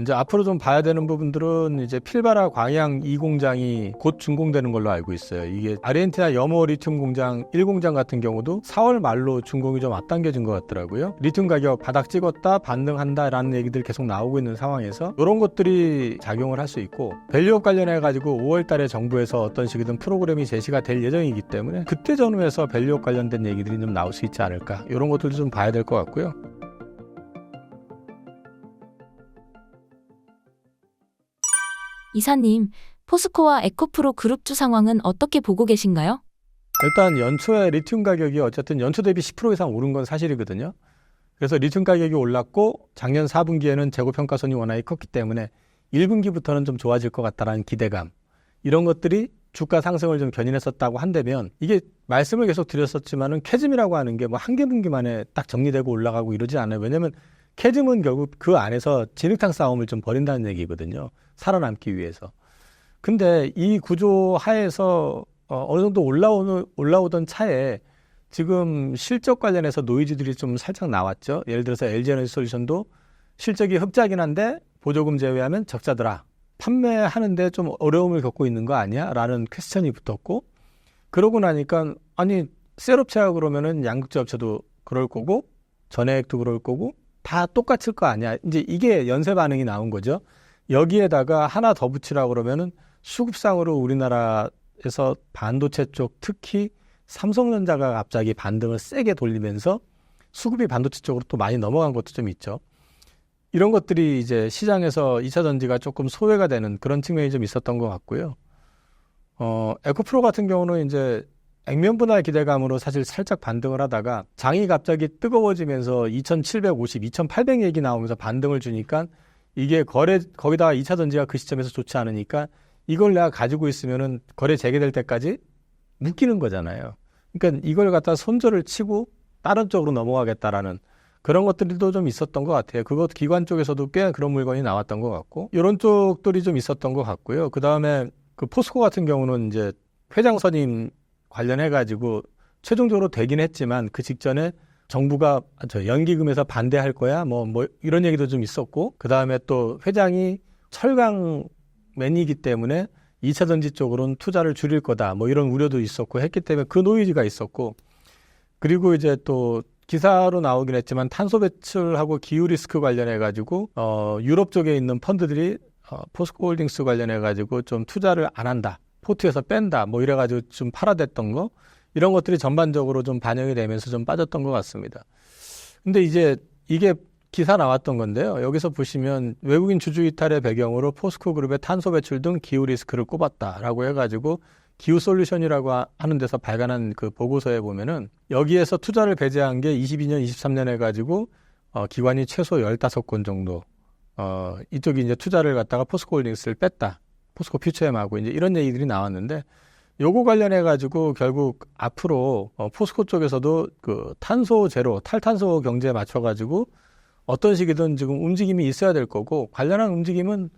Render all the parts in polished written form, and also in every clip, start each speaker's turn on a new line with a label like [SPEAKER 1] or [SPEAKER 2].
[SPEAKER 1] 이제 앞으로 좀 봐야 되는 부분들은 이제 필바라 광양 2공장이 곧 준공되는 걸로 알고 있어요. 이게 아르헨티나 염호 리튬 공장 1공장 같은 경우도 4월 말로 준공이 좀 앞당겨진 것 같더라고요. 리튬 가격 바닥 찍었다 반등한다라는 얘기들 계속 나오고 있는 상황에서 이런 것들이 작용을 할 수 있고, 밸류업 관련해 가지고 5월 달에 정부에서 어떤 식이든 프로그램이 제시가 될 예정이기 때문에 그때 전후에서 밸류업 관련된 얘기들이 좀 나올 수 있지 않을까, 이런 것들도 좀 봐야 될 것 같고요.
[SPEAKER 2] 이사님, 포스코와 에코프로 그룹주 상황은 어떻게 보고 계신가요?
[SPEAKER 1] 일단 연초에 리튬 가격이 어쨌든 연초 대비 10% 이상 오른 건 사실이거든요. 그래서 리튬 가격이 올랐고 작년 4분기에는 재고평가손이 워낙에 컸기 때문에 1분기부터는 좀 좋아질 것 같다라는 기대감, 이런 것들이 주가 상승을 좀 견인했었다고 한다면, 이게 말씀을 계속 드렸었지만은 캐즘이라고 하는 게 뭐 한 개 분기 만에 딱 정리되고 올라가고 이러지 않아요. 왜냐면 캐즘은 결국 그 안에서 진흙탕 싸움을 좀 벌인다는 얘기거든요. 살아남기 위해서. 근데 이 구조 하에서 어느 정도 올라오던 차에 지금 실적 관련해서 노이즈들이 좀 살짝 나왔죠. 예를 들어서 LG에너지솔루션도 실적이 흑자긴 한데 보조금 제외하면 적자더라, 판매하는데 좀 어려움을 겪고 있는 거 아니야? 라는 퀘스천이 붙었고, 그러고 나니까 아니 셀업체가 그러면은 양극재 업체도 그럴 거고 전해액도 그럴 거고 다 똑같을 거 아니야? 이제 이게 연쇄 반응이 나온 거죠. 여기에다가 하나 더 붙이라고 그러면은 수급상으로 우리나라에서 반도체 쪽, 특히 삼성전자가 갑자기 반등을 세게 돌리면서 수급이 반도체 쪽으로 또 많이 넘어간 것도 좀 있죠. 이런 것들이 이제 시장에서 2차 전지가 조금 소외가 되는 그런 측면이 좀 있었던 것 같고요. 에코프로 같은 경우는 이제 액면 분할 기대감으로 사실 살짝 반등을 하다가 장이 갑자기 뜨거워지면서 2750, 2800 얘기 나오면서 반등을 주니까 이게 거기다가 2차 전지가 그 시점에서 좋지 않으니까 이걸 내가 가지고 있으면은 거래 재개될 때까지 묶이는 거잖아요. 그러니까 이걸 갖다 손절을 치고 다른 쪽으로 넘어가겠다라는 그런 것들도 좀 있었던 것 같아요. 그것 기관 쪽에서도 꽤 그런 물건이 나왔던 것 같고, 이런 쪽들이 좀 있었던 것 같고요. 그 다음에 그 포스코 같은 경우는 이제 회장 선임 관련해가지고 최종적으로 되긴 했지만 그 직전에 정부가 연기금에서 반대할 거야 뭐 이런 얘기도 좀 있었고, 그 다음에 또 회장이 철강맨이기 때문에 2차 전지 쪽으로는 투자를 줄일 거다 뭐 이런 우려도 있었고 했기 때문에 그 노이즈가 있었고, 그리고 이제 또 기사로 나오긴 했지만 탄소 배출하고 기후 리스크 관련해 가지고 유럽 쪽에 있는 펀드들이 포스코 홀딩스 관련해 가지고 좀 투자를 안 한다, 포트에서 뺀다 뭐 이래 가지고 좀 팔아댔던 거, 이런 것들이 전반적으로 좀 반영이 되면서 좀 빠졌던 것 같습니다. 근데 이제 이게 기사 나왔던 건데요. 여기서 보시면 외국인 주주 이탈의 배경으로 포스코 그룹의 탄소 배출 등 기후 리스크를 꼽았다라고 해가지고 기후 솔루션이라고 하는 데서 발간한 그 보고서에 보면은 여기에서 투자를 배제한 게 22년, 23년 해가지고 기관이 최소 15건 정도 이쪽이 이제 투자를 갖다가 포스코 홀딩스를 뺐다, 포스코 퓨처엠하고 이제 이런 얘기들이 나왔는데, 요거 관련해 가지고 결국 앞으로 포스코 쪽에서도 그 탄소 제로, 탈탄소 경제에 맞춰 가지고 어떤 식이든 지금 움직임이 있어야 될 거고, 관련한 움직임은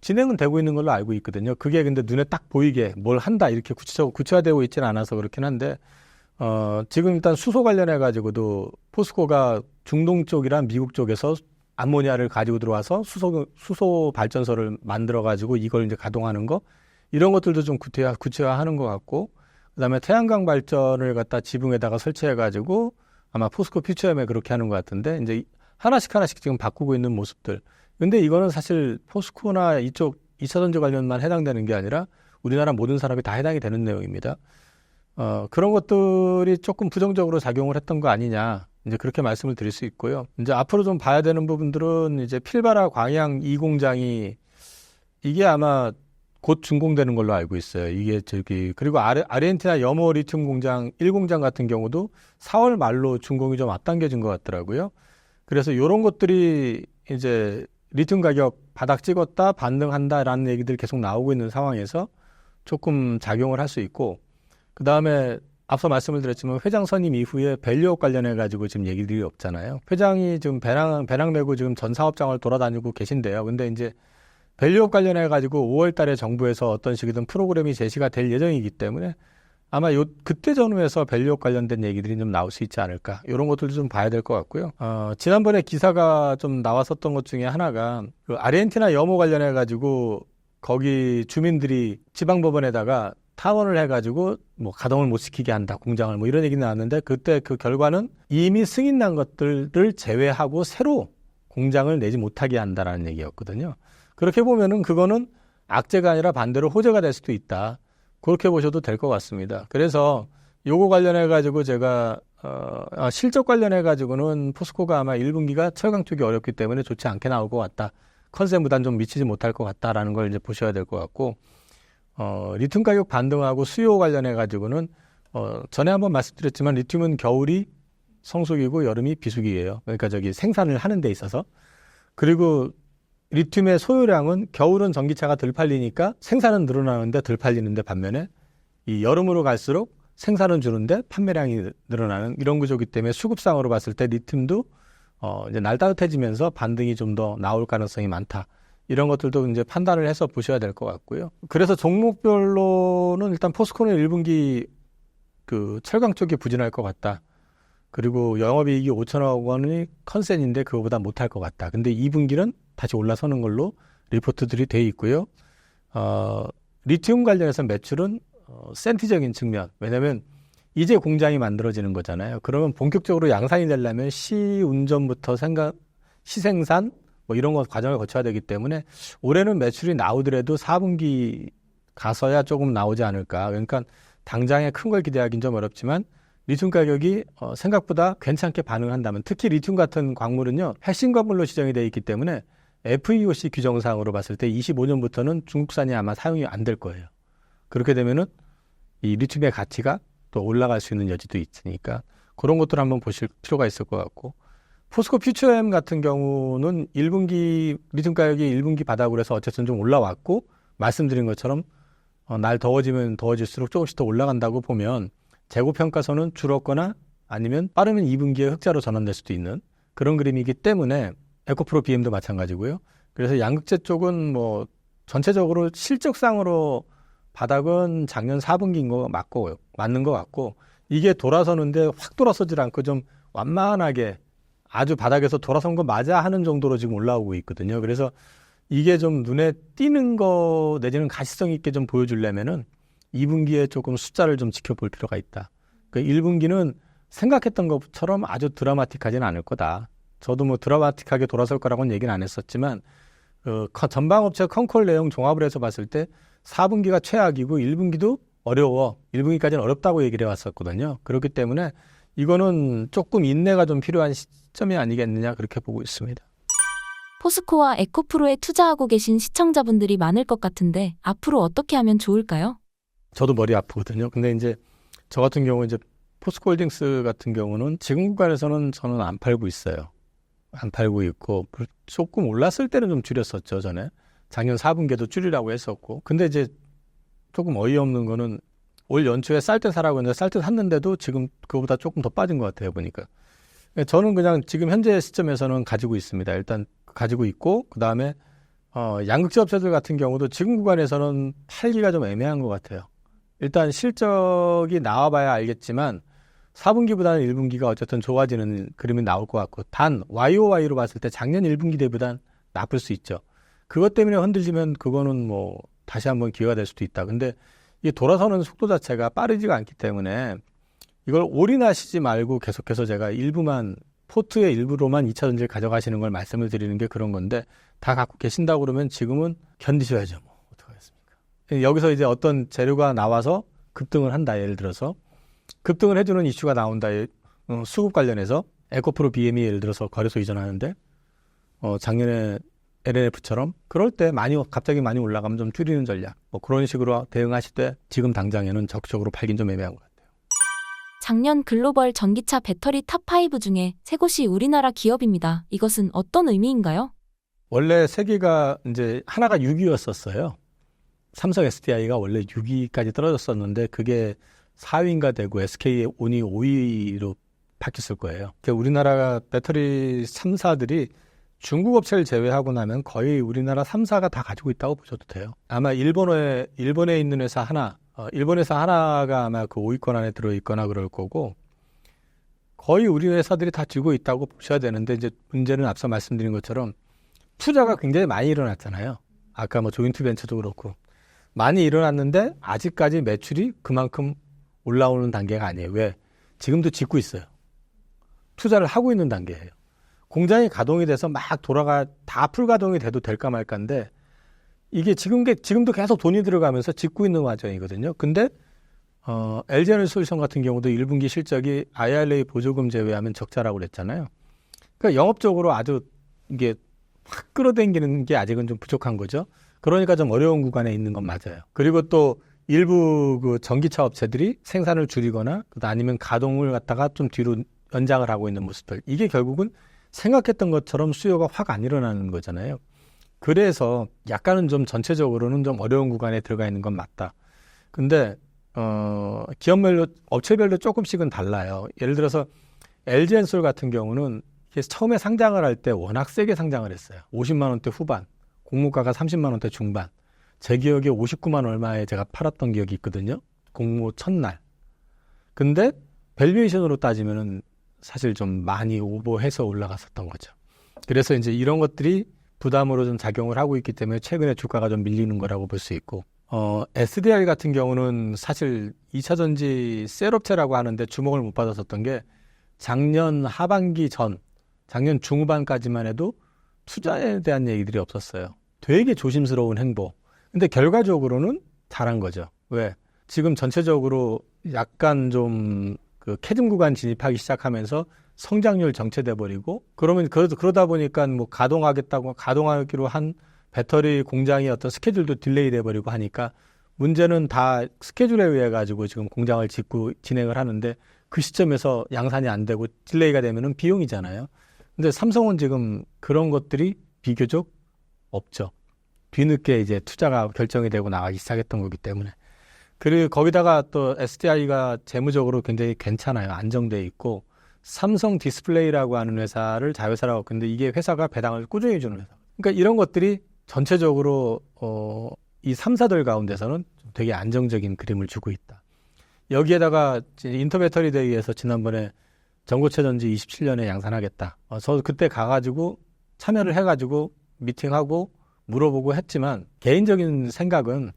[SPEAKER 1] 진행은 되고 있는 걸로 알고 있거든요. 그게 근데 눈에 딱 보이게 뭘 한다 이렇게 구체화되고 있지는 않아서 그렇긴 한데, 지금 일단 수소 관련해 가지고도 포스코가 중동 쪽이랑 미국 쪽에서 암모니아를 가지고 들어와서 수소 발전소를 만들어 가지고 이걸 이제 가동하는 거, 이런 것들도 좀 구체화하는 것 같고, 그다음에 태양광 발전을 갖다 지붕에다가 설치해 가지고 아마 포스코 퓨처엠에 그렇게 하는 것 같은데, 이제 하나씩 지금 바꾸고 있는 모습들. 근데 이거는 사실 포스코나 이쪽 2차 전지 관련만 해당되는 게 아니라 우리나라 모든 산업이 다 해당이 되는 내용입니다. 그런 것들이 조금 부정적으로 작용을 했던 거 아니냐, 이제 그렇게 말씀을 드릴 수 있고요. 이제 앞으로 좀 봐야 되는 부분들은 이제 필바라 광양 2공장이 이게 아마 곧 준공되는 걸로 알고 있어요. 이게 그리고 아르헨티나 염호 리튬 공장 1공장 같은 경우도 4월 말로 준공이 좀 앞당겨진 것 같더라고요. 그래서 이런 것들이 이제 리튬 가격 바닥 찍었다 반등한다라는 얘기들이 계속 나오고 있는 상황에서 조금 작용을 할 수 있고, 그 다음에 앞서 말씀을 드렸지만 회장 선임 이후에 밸류업 관련해 가지고 지금 얘기들이 없잖아요. 회장이 지금 배낭 메고 지금 전 사업장을 돌아다니고 계신데요. 근데 이제 밸류업 관련해 가지고 5월 달에 정부에서 어떤 식이든 프로그램이 제시가 될 예정이기 때문에 아마 그때 전후에서 밸류업 관련된 얘기들이 좀 나올 수 있지 않을까. 이런 것들도 좀 봐야 될 것 같고요. 지난번에 기사가 좀 나왔었던 것 중에 하나가 그 아르헨티나 염호 관련해 가지고 거기 주민들이 지방법원에다가 타원을 해가지고 뭐 가동을 못 시키게 한다, 공장을 뭐 이런 얘기 나왔는데 그때 그 결과는 이미 승인 난 것들을 제외하고 새로 공장을 내지 못하게 한다라는 얘기였거든요. 그렇게 보면은 그거는 악재가 아니라 반대로 호재가 될 수도 있다. 그렇게 보셔도 될 것 같습니다. 그래서 요거 관련해 가지고 제가 실적 관련해 가지고는 포스코가 아마 1분기가 철강 쪽이 어렵기 때문에 좋지 않게 나올 것 같다. 컨센 부담 좀 미치지 못할 것 같다라는 걸 이제 보셔야 될 것 같고, 리튬 가격 반등하고 수요 관련해 가지고는 전에 한번 말씀드렸지만 리튬은 겨울이 성수기고 여름이 비수기예요. 그러니까 저기 생산을 하는 데 있어서. 그리고 리튬의 소요량은 겨울은 전기차가 덜 팔리니까 생산은 늘어나는데 덜 팔리는데 반면에 이 여름으로 갈수록 생산은 주는데 판매량이 늘어나는 이런 구조이기 때문에 수급상으로 봤을 때 리튬도 이제 날 따뜻해지면서 반등이 좀 더 나올 가능성이 많다. 이런 것들도 이제 판단을 해서 보셔야 될 것 같고요. 그래서 종목별로는 일단 포스코는 1분기 그 철강 쪽이 부진할 것 같다. 그리고 영업이익이 5천억 원이 컨센인데 그거보다 못할 것 같다. 근데 2분기는 다시 올라서는 걸로 리포트들이 돼 있고요. 리튬 관련해서 매출은 센티적인 측면. 왜냐하면 이제 공장이 만들어지는 거잖아요. 그러면 본격적으로 양산이 되려면 시운전부터 시생산 뭐 이런 거 과정을 거쳐야 되기 때문에 올해는 매출이 나오더라도 4분기 가서야 조금 나오지 않을까. 그러니까 당장에 큰 걸 기대하기는 좀 어렵지만 리튬 가격이 생각보다 괜찮게 반응한다면 특히 리튬 같은 광물은요. 핵심 광물로 지정이 되어 있기 때문에 FEOC 규정상으로 봤을 때 25년부터는 중국산이 아마 사용이 안 될 거예요. 그렇게 되면은 이 리튬의 가치가 또 올라갈 수 있는 여지도 있으니까 그런 것들을 한번 보실 필요가 있을 것 같고 포스코 퓨처엠 같은 경우는 1분기 리튬 가격이 1분기 바닥으로 해서 어쨌든 좀 올라왔고 말씀드린 것처럼 날 더워지면 더워질수록 조금씩 더 올라간다고 보면 재고평가선은 줄었거나 아니면 빠르면 2분기에 흑자로 전환될 수도 있는 그런 그림이기 때문에 에코프로 BM도 마찬가지고요. 그래서 양극재 쪽은 뭐 전체적으로 실적상으로 바닥은 작년 4분기인 거 맞는 것 같고 이게 돌아서는데 확 돌아서질 않고 좀 완만하게 아주 바닥에서 돌아선 거 맞아 하는 정도로 지금 올라오고 있거든요. 그래서 이게 좀 눈에 띄는 거 내지는 가시성 있게 좀 보여주려면은 2분기에 조금 숫자를 좀 지켜볼 필요가 있다. 그러니까 1분기는 생각했던 것처럼 아주 드라마틱하지는 않을 거다. 저도 뭐 드라마틱하게 돌아설 거라고는 얘기는 안 했었지만 전방업체 컨콜 내용 종합을 해서 봤을 때 4분기가 최악이고 1분기도 어려워. 1분기까지는 어렵다고 얘기를 해왔었거든요. 그렇기 때문에 이거는 조금 인내가 좀 필요한 시점이 아니겠느냐 그렇게 보고 있습니다.
[SPEAKER 2] 포스코와 에코프로에 투자하고 계신 시청자분들이 많을 것 같은데 앞으로 어떻게 하면 좋을까요?
[SPEAKER 1] 저도 머리 아프거든요. 근데 이제 저 같은 경우 이제 포스코홀딩스 같은 경우는 지금 구간에서는 저는 안 팔고 있어요. 안 팔고 있고 조금 올랐을 때는 좀 줄였었죠. 전에 작년 4분기에도 줄이라고 했었고 근데 이제 조금 어이없는 거는 올 연초에 쌀 때 사라고 했는데 쌀 때 샀는데도 지금 그거보다 조금 더 빠진 것 같아요. 보니까 저는 그냥 지금 현재 시점에서는 가지고 있습니다. 일단 가지고 있고 그다음에 양극재 업체들 같은 경우도 지금 구간에서는 팔기가 좀 애매한 것 같아요. 일단 실적이 나와봐야 알겠지만 4분기보다는 1분기가 어쨌든 좋아지는 그림이 나올 것 같고 단 YOY로 봤을 때 작년 1분기 대보단 나쁠 수 있죠. 그것 때문에 흔들리면 그거는 뭐 다시 한번 기회가 될 수도 있다. 근데 이게 돌아서는 속도 자체가 빠르지가 않기 때문에 이걸 올인하시지 말고 계속해서 제가 포트의 일부로만 2차 전지를 가져가시는 걸 말씀을 드리는 게 그런 건데 다 갖고 계신다고 그러면 지금은 견디셔야죠. 뭐 어떡하겠습니까? 여기서 이제 어떤 재료가 나와서 급등을 한다. 예를 들어서 급등을 해주는 이슈가 나온다. 수급 관련해서 에코프로 BM이 예를 들어서 거래소 이전하는데 작년에 LNF처럼 그럴 때 갑자기 많이 올라가면 좀 줄이는 전략 뭐 그런 식으로 대응하실 때 지금 당장에는 적극적으로 팔긴 좀 애매한 것 같아요.
[SPEAKER 2] 작년 글로벌 전기차 배터리 탑5 중에 세 곳이 우리나라 기업입니다. 이것은 어떤 의미인가요?
[SPEAKER 1] 원래 세계가 이제 하나가 6위였었어요. 삼성 SDI가 원래 6위까지 떨어졌었는데 그게 4위인가 되고 SK온이 5위로 바뀌었을 거예요. 그러니까 우리나라 배터리 3사들이 중국 업체를 제외하고 나면 거의 우리나라 3사가 다 가지고 있다고 보셔도 돼요. 아마 일본에 있는 회사 하나, 일본 회사 하나가 아마 그 5위권 안에 들어있거나 그럴 거고 거의 우리 회사들이 다 쥐고 있다고 보셔야 되는데 이제 문제는 앞서 말씀드린 것처럼 투자가 굉장히 많이 일어났잖아요. 아까 뭐 조인트 벤처도 그렇고 많이 일어났는데 아직까지 매출이 그만큼 올라오는 단계가 아니에요. 왜? 지금도 짓고 있어요. 투자를 하고 있는 단계예요. 공장이 가동이 돼서 막 다 풀가동이 돼도 될까 말까인데 이게 지금도 계속 돈이 들어가면서 짓고 있는 과정이거든요. 근데 LG에너지솔루션 같은 경우도 1분기 실적이 IRA 보조금 제외하면 적자라고 그랬잖아요. 그러니까 영업적으로 아주 이게 확 끌어당기는 게 아직은 좀 부족한 거죠. 그러니까 좀 어려운 구간에 있는 건 맞아요. 그리고 또 일부 그 전기차 업체들이 생산을 줄이거나 아니면 가동을 갖다가 좀 뒤로 연장을 하고 있는 모습들. 이게 결국은 생각했던 것처럼 수요가 확 안 일어나는 거잖아요. 그래서 약간은 좀 전체적으로는 좀 어려운 구간에 들어가 있는 건 맞다. 근데 기업별로 업체별로 조금씩은 달라요. 예를 들어서 LG엔솔 같은 경우는 처음에 상장을 할 때 워낙 세게 상장을 했어요. 50만 원대 후반, 공모가가 30만 원대 중반. 제 기억에 59만 얼마에 제가 팔았던 기억이 있거든요. 공모 첫날. 근데 밸류에이션으로 따지면은 사실 좀 많이 오버해서 올라갔었던 거죠. 그래서 이제 이런 것들이 부담으로 좀 작용을 하고 있기 때문에 최근에 주가가 좀 밀리는 거라고 볼 수 있고, SDI 같은 경우는 사실 2차 전지 셀업체라고 하는데 주목을 못 받았었던 게 작년 하반기 작년 중후반까지만 해도 투자에 대한 얘기들이 없었어요. 되게 조심스러운 행보. 근데 결과적으로는 잘한 거죠. 왜? 지금 전체적으로 약간 좀 그 캐즘 구간 진입하기 시작하면서 성장률 정체돼 버리고 그러면 그러다 보니까 뭐 가동하기로 한 배터리 공장의 어떤 스케줄도 딜레이 돼 버리고 하니까 문제는 다 스케줄에 의해 가지고 지금 공장을 짓고 진행을 하는데 그 시점에서 양산이 안 되고 딜레이가 되면은 비용이잖아요. 근데 삼성은 지금 그런 것들이 비교적 없죠. 뒤늦게 이제 투자가 결정이 되고 나가기 시작했던 거기 때문에. 그리고 거기다가 또 SDI가 재무적으로 굉장히 괜찮아요. 안정돼 있고 삼성 디스플레이라고 하는 회사를 자회사라고. 근데 이게 회사가 배당을 꾸준히 주는 회사. 그러니까 이런 것들이 전체적으로 이 3사들 가운데서는 좀 되게 안정적인 그림을 주고 있다. 여기에다가 인터배터리 대회에서 지난번에 전고체 전지 27년에 양산하겠다. 저 그때 가가지고 참여를 해가지고 미팅하고 물어보고 했지만 개인적인 생각은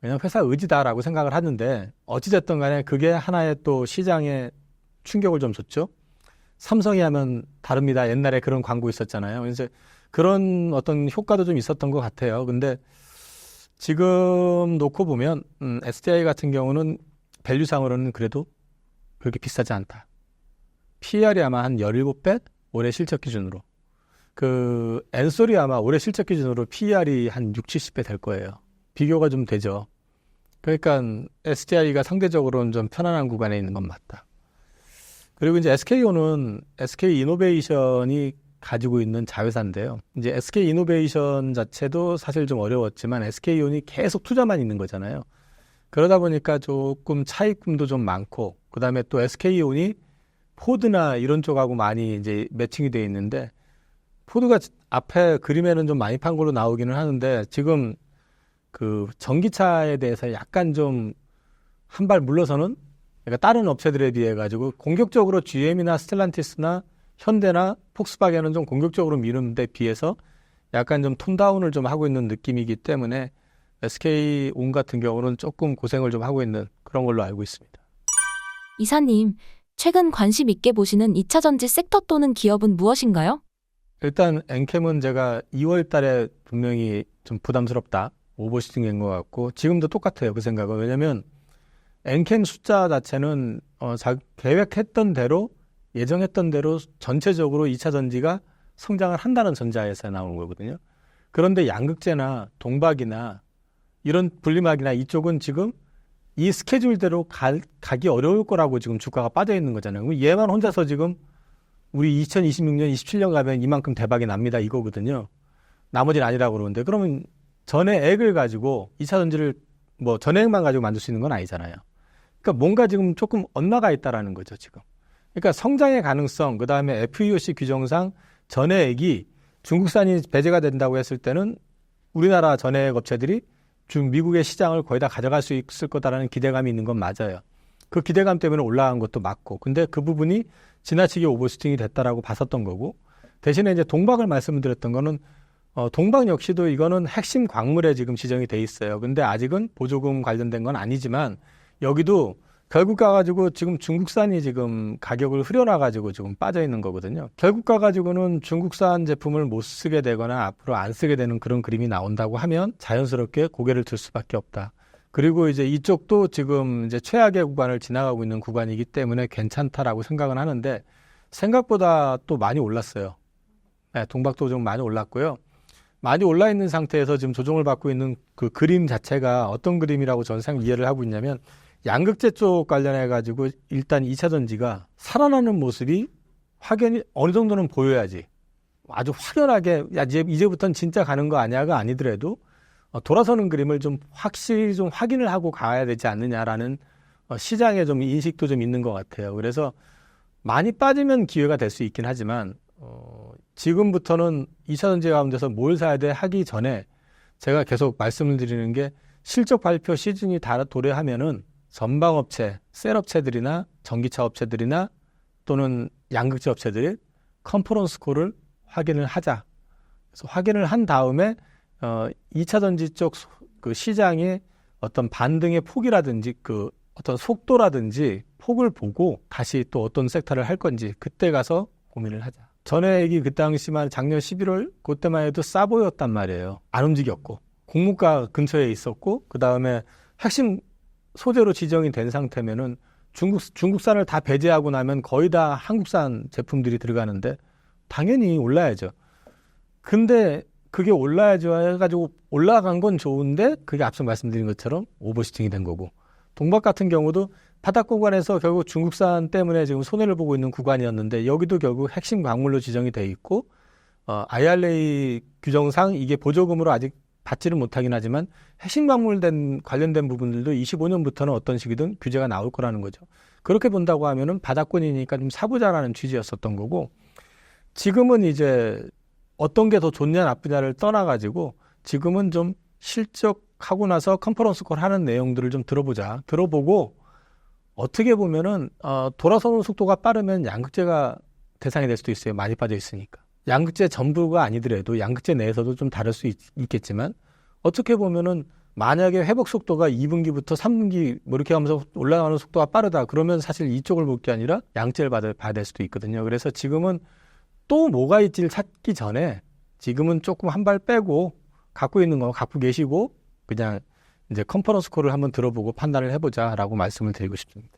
[SPEAKER 1] 그냥 회사 의지다라고 생각을 하는데 어찌됐든 간에 그게 하나의 또 시장에 충격을 좀 줬죠. 삼성이 하면 다릅니다. 옛날에 그런 광고 있었잖아요. 그래서 그런 어떤 효과도 좀 있었던 것 같아요. 근데 지금 놓고 보면 SDI 같은 경우는 밸류상으로는 그래도 그렇게 비싸지 않다. PER이 아마 한 17배? 올해 실적 기준으로. 그 엔솔이 아마 올해 실적 기준으로 PER이 한 6, 70배 될 거예요. 비교가 좀 되죠. 그러니까 SDI가 상대적으로는 좀 편안한 구간에 있는 건 맞다. 그리고 이제 SK온은 SK이노베이션이 가지고 있는 자회사인데요. 이제 SK이노베이션 자체도 사실 좀 어려웠지만 SK온이 계속 투자만 있는 거잖아요. 그러다 보니까 조금 차익금도 좀 많고, 그 다음에 또 SK온이 포드나 이런 쪽하고 많이 이제 매칭이 돼 있는데, 포드가 앞에 그림에는 좀 많이 판 걸로 나오기는 하는데, 지금 그 전기차에 대해서 약간 좀 한 발 물러서는, 그러니까 다른 업체들에 비해 가지고 공격적으로 GM이나 스텔란티스나 현대나 폭스바겐은 좀 공격적으로 미는 데 비해서 약간 좀 톤다운을 좀 하고 있는 느낌이기 때문에 SK온 같은 경우는 조금 고생을 좀 하고 있는 그런 걸로 알고 있습니다.
[SPEAKER 2] 이사님, 최근 관심 있게 보시는 2차 전지 섹터 또는 기업은 무엇인가요?
[SPEAKER 1] 일단 엔캠은 제가 2월 달에 분명히 좀 부담스럽다, 오버슈팅인 것 같고 지금도 똑같아요. 그 생각은. 왜냐하면 엔캠 숫자 자체는 계획했던 대로, 예정했던 대로 전체적으로 2차 전지가 성장을 한다는 전자에서 나오는 거거든요. 그런데 양극재나 동박이나 이런 분리막이나 이쪽은 지금 이 스케줄대로 가기 어려울 거라고 지금 주가가 빠져 있는 거잖아요. 그럼 얘만 혼자서 지금 우리 2026년, 27년 가면 이만큼 대박이 납니다 이거거든요. 나머지는 아니라고 그러는데, 그러면 전해액을 가지고 2차 전지를 뭐 전해액만 가지고 만들 수 있는 건 아니잖아요. 그러니까 뭔가 지금 조금 엇나가 있다라는 거죠, 지금. 그러니까 성장의 가능성, 그 다음에 FEOC 규정상 전해액이 중국산이 배제가 된다고 했을 때는 우리나라 전해액 업체들이 미국의 시장을 거의 다 가져갈 수 있을 거다라는 기대감이 있는 건 맞아요. 그 기대감 때문에 올라간 것도 맞고, 근데 그 부분이 지나치게 오버슈팅이 됐다라고 봤었던 거고, 대신에 이제 동박을 말씀드렸던 거는 동박 역시도 이거는 핵심 광물에 지금 지정이 돼 있어요. 근데 아직은 보조금 관련된 건 아니지만 여기도 결국 가가지고 지금 중국산이 지금 가격을 흐려놔가지고 지금 빠져 있는 거거든요. 결국 가가지고는 중국산 제품을 못 쓰게 되거나 앞으로 안 쓰게 되는 그런 그림이 나온다고 하면 자연스럽게 고개를 들 수밖에 없다. 그리고 이제 이쪽도 지금 이제 최악의 구간을 지나가고 있는 구간이기 때문에 괜찮다라고 생각은 하는데 생각보다 또 많이 올랐어요. 네, 동박도 좀 많이 올랐고요. 많이 올라 있는 상태에서 지금 조정을 받고 있는 그 그림 자체가 어떤 그림이라고 저는 이해를 하고 있냐면 양극재 쪽 관련해 가지고 일단 2차 전지가 살아나는 모습이 확연히 어느 정도는 보여야지 아주 확연하게 야 이제부터는 진짜 가는 거 아니야가 아니더라도 돌아서는 그림을 좀 확실히 좀 확인을 하고 가야 되지 않느냐라는 시장에 좀 인식도 좀 있는 것 같아요. 그래서 많이 빠지면 기회가 될 수 있긴 하지만 지금부터는 2차 전지 가운데서 뭘 사야 돼 하기 전에 제가 계속 말씀을 드리는 게 실적 발표 시즌이 다 도래하면은 전방업체, 셀업체들이나 전기차 업체들이나 또는 양극재 업체들이 컨퍼런스 콜을 확인을 하자. 그래서 확인을 한 다음에 2차 전지 쪽 그 시장의 어떤 반등의 폭이라든지 그 어떤 속도라든지 폭을 보고 다시 또 어떤 섹터를 할 건지 그때 가서 고민을 하자. 전액이 그 당시만 작년 11월 그때만 해도 싸 보였단 말이에요. 안 움직였고 공모가 근처에 있었고 그 다음에 핵심 소재로 지정이 된 상태면은 중국산을 다 배제하고 나면 거의 다 한국산 제품들이 들어가는데 당연히 올라야죠. 근데 그게 올라야죠 해가지고 올라간 건 좋은데 그게 앞서 말씀드린 것처럼 오버슈팅이 된 거고 동박 같은 경우도 바닥 구간에서 결국 중국산 때문에 지금 손해를 보고 있는 구간이었는데 여기도 결국 핵심 광물로 지정이 돼 있고 IRA 규정상 이게 보조금으로 아직 받지는 못하긴 하지만 핵심 광물 관련된 부분들도 25년부터는 어떤 식이든 규제가 나올 거라는 거죠. 그렇게 본다고 하면은 바닥권이니까 좀 사보자라는 취지였었던 거고 지금은 이제 어떤 게 더 좋냐 나쁘냐를 떠나가지고 지금은 좀 실적하고 나서 컨퍼런스 콜 하는 내용들을 좀 들어보자. 들어보고 어떻게 보면은 돌아서는 속도가 빠르면 양극재가 대상이 될 수도 있어요. 많이 빠져 있으니까. 양극재 전부가 아니더라도 양극재 내에서도 좀 다를 수 있겠지만 어떻게 보면은 만약에 회복 속도가 2분기부터 3분기 뭐 이렇게 하면서 올라가는 속도가 빠르다. 그러면 사실 이쪽을 볼 게 아니라 양극재를 봐야 될 수도 있거든요. 그래서 지금은 또 뭐가 있지를 찾기 전에 지금은 조금 한 발 빼고 갖고 있는 거 갖고 계시고 그냥 이제 컨퍼런스 콜을 한번 들어보고 판단을 해보자라고 말씀을 드리고 싶습니다.